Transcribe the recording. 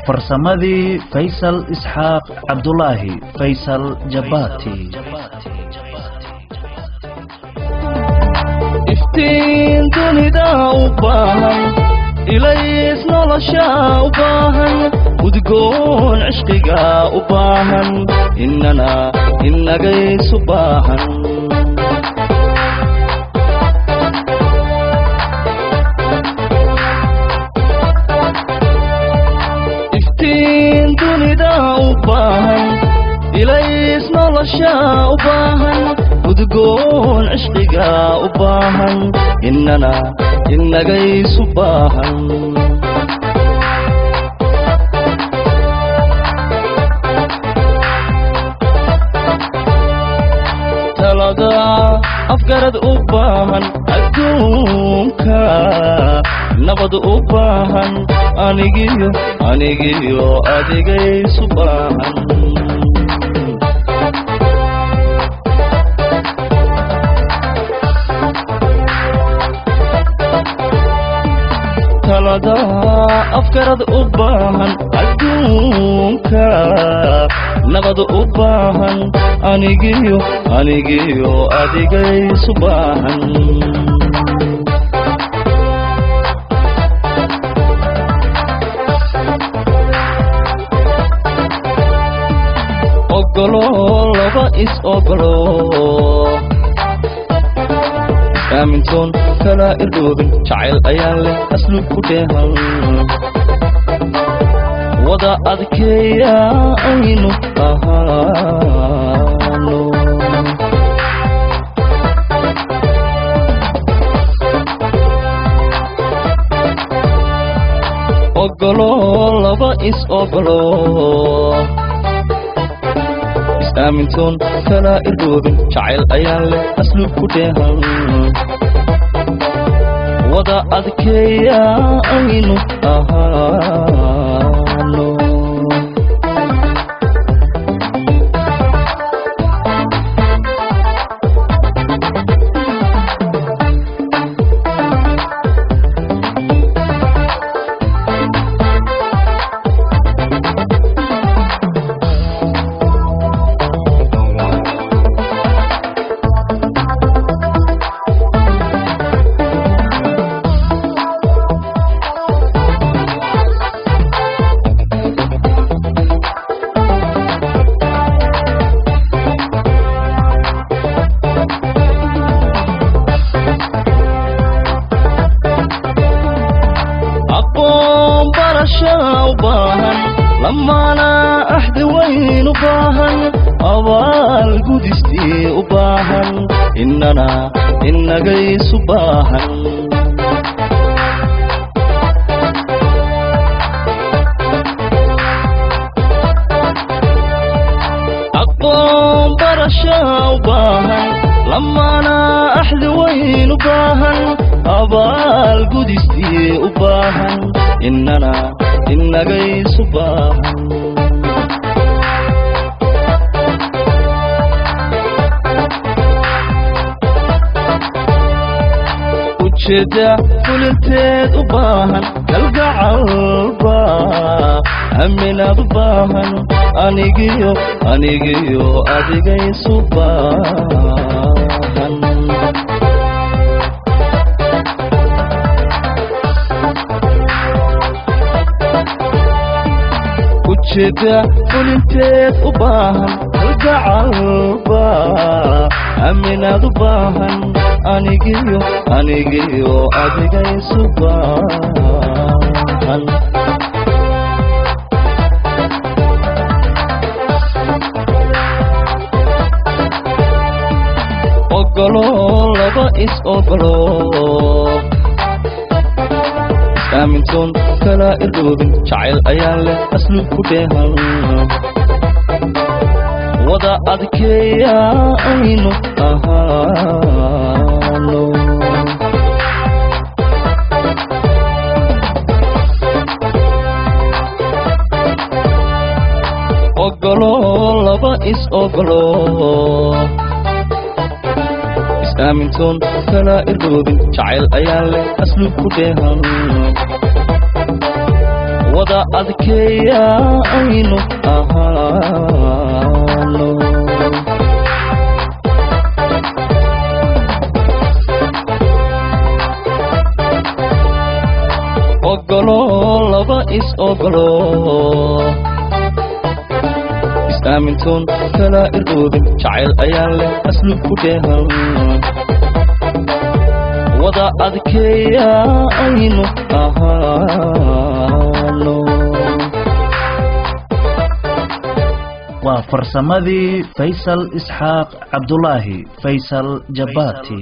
وفرسمدي فيصل إسحاق عبد الله فيصل جباتي iftiin dunida u baahan ilays nolosha u baahan udgoon cishqiga u baahan innagaysu baahan iftiin dunida u baahan ilays nolosha u baahan udgoon cishqiga u baahan innagaysu baahan talada afgarad u baahan adduunka nabad u baahan anigiyo adigaysu baahan talada afgarad u baahan adduunka nabad u baahan anigiyo adigaysu baahan ogolo laba is ogolo aamintoon kala irdhoobin jacayl ayaan leh asluub ku dheehan wada adkeeya aynu ahaano ogolo laba is ogolo aamintoon kala irdhoobin jacayl ayaan leh asluub ku dheehan wada adkeeya aynu ahaano لمانا أحد وين وباهن أوال قدستي وباهن إنغيس وباهن أقوم برشا وباهن لمانا أحد وين وباهن أوال قدستي وباهن innagaysu baahan ujeeda fulinteed u baahan galgacalba aminaad u baahan anigiyo adigaysu baahan ujeeda fulinteed u baahan galgacalba aminaad u baahan anigiyo adigaysu baahan ogolo laba is ogolo aamintoon kala irdhoobin jacayl ayaan leh asluub ku dheehan wada adkeeya aynu ahaano ogolo laba is ogolo aamintoon kala irdhoobin jacayl ayaan leh asluub ku dheehan wada adkeeya aynu ahaano ogolo laba is ogolo isaamintoon kala iroobin jacayl ayaan leh asluub ku dheehan wada adkeeya aynu ahaano waa farsamadii Faysal Isxaaq Cabdullaahi Faysal Jabbaati